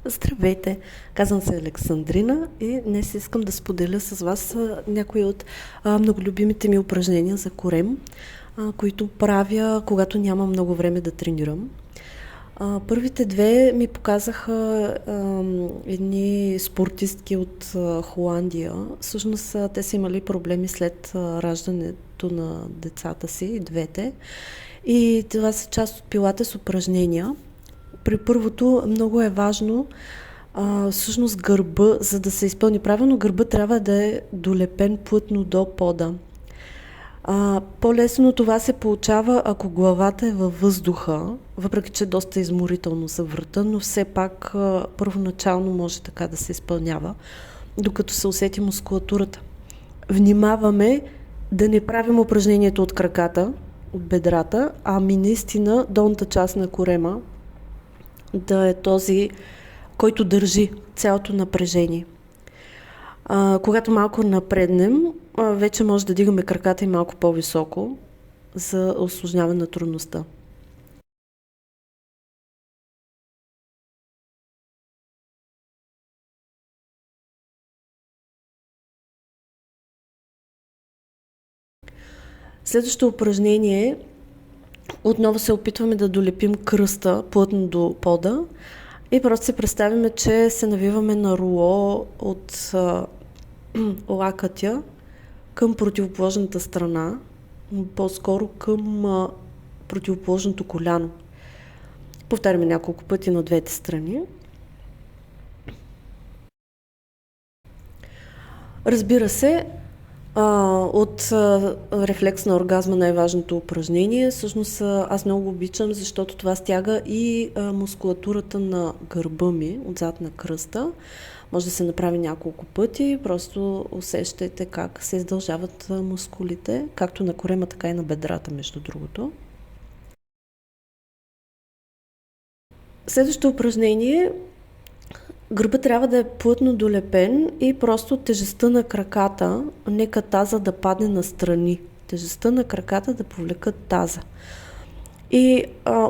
Здравейте! Казвам се Александрина и днес искам да споделя с вас някои от много любимите ми упражнения за корем, които правя, когато нямам много време да тренирам. Първите две ми показаха едни спортистки от Холандия. Всъщност те са имали проблеми след раждането на децата си, и двете. И това са част от пилатес упражнения. При първото много е важно всъщност гърба, за да се изпълни правилно, гърба трябва да е долепен плътно до пода. По-лесно това се получава, ако главата е във въздуха, въпреки че е доста изморително за врата, но все пак първоначално може така да се изпълнява, докато се усети мускулатурата. Внимаваме да не правим упражнението от краката, от бедрата, ами наистина долната част на корема да е този, който държи цялото напрежение. Когато малко напреднем, вече може да дигаме краката и малко по-високо за усложняване на трудността. Следващото упражнение отново се опитваме да долепим кръста плътно до пода и просто се представяме, че се навиваме на руло от лакътя към противоположната страна, по-скоро към противоположното коляно. Повтаряме няколко пъти на двете страни. Разбира се, от рефлекс на оргазма най-важното упражнение. Всъщност аз много обичам, защото това стяга и мускулатурата на гърба ми, отзад на кръста. Може да се направи няколко пъти, просто усещайте как се издължават мускулите, както на корема, така и на бедрата, между другото. Следващото упражнение, гърба трябва да е плътно долепен и просто тежестта на краката, нека таза да падне настрани. Тежестта на краката да повлекат таза. И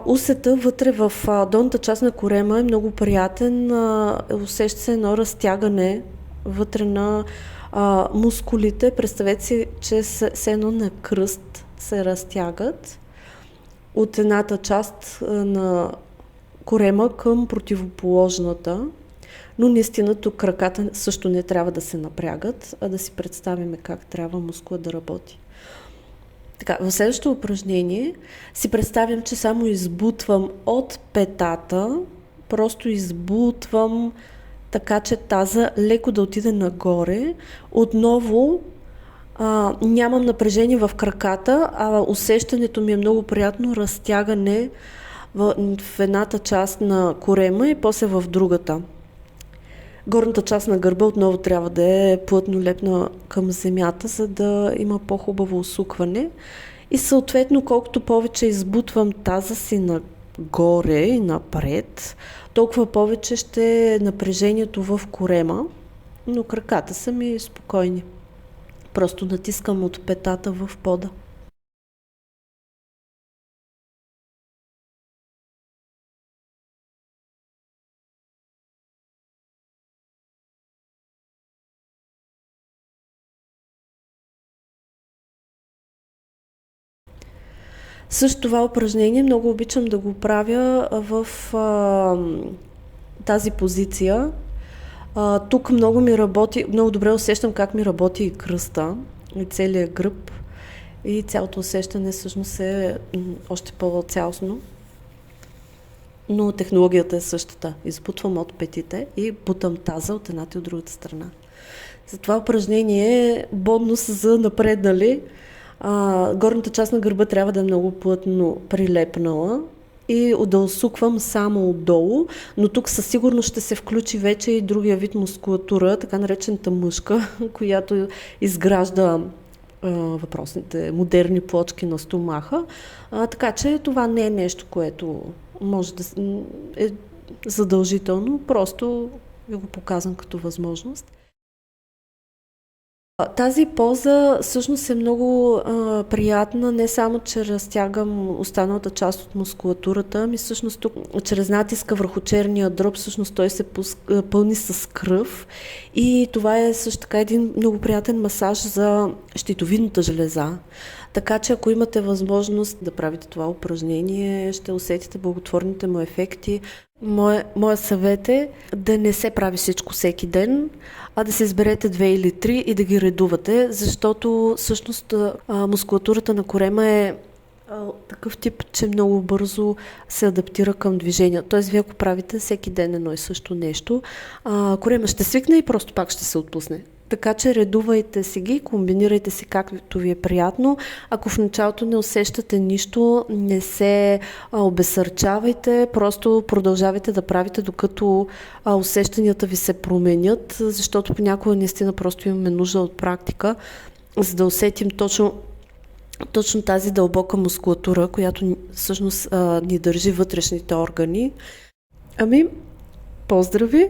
усета вътре в долната част на корема е много приятен. Усеща се едно разтягане вътре на мускулите. Представете си, че се едно на кръст се разтягат от едната част на корема към противоположната. Но наистина тук краката също не трябва да се напрягат, а да си представим как трябва мускула да работи. Така, в следващото упражнение си представям, че само избутвам от петата, просто избутвам така, че таза леко да отиде нагоре. Отново нямам напрежение в краката, а усещането ми е много приятно разтягане в едната част на корема и после в другата. Горната част на гърба отново трябва да е плътно лепна към земята, за да има по-хубаво усукване. И съответно, колкото повече избутвам таза си нагоре и напред, толкова повече ще е напрежението в корема, но краката са ми спокойни. Просто натискам от петата в пода. Също това упражнение много обичам да го правя в тази позиция. Тук много ми работи, много добре усещам как ми работи и кръста, и целият гръб, и цялото усещане всъщност е още по-цялостно. Но технологията е същата. Избутвам от петите и бутам таза от едната и от другата страна. За това упражнение е бонус за напреднали. Горната част на гърба трябва да е много плътно прилепнала и да усуквам само отдолу, но тук със сигурност ще се включи вече и другия вид мускулатура, така наречената мъжка, която изгражда въпросните модерни плочки на стомаха. Така че това не е нещо, което може да е задължително, просто ви го показвам като възможност. Тази поза всъщност е много приятна, не само, че разтягам останалата част от мускулатурата, ами всъщност тук, чрез натиска върху черния дроб, всъщност той се пълни с кръв и това е също така един много приятен масаж за щитовидната железа. Така че ако имате възможност да правите това упражнение, ще усетите благотворните му ефекти. Моя съвет е да не се прави всичко всеки ден, а да се изберете 2 или 3 и да ги редувате, защото всъщност мускулатурата на корема е такъв тип, че много бързо се адаптира към движения. Тоест, вие ако правите всеки ден едно и също нещо, корема ще свикне и просто пак ще се отпусне. Така че редувайте си ги, комбинирайте си както ви е приятно. Ако в началото не усещате нищо, не се обесърчавайте, просто продължавайте да правите, докато усещанията ви се променят, защото понякога наистина просто имаме нужда от практика, за да усетим точно тази дълбока мускулатура, която всъщност ни държи вътрешните органи. Поздрави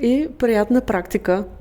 и приятна практика!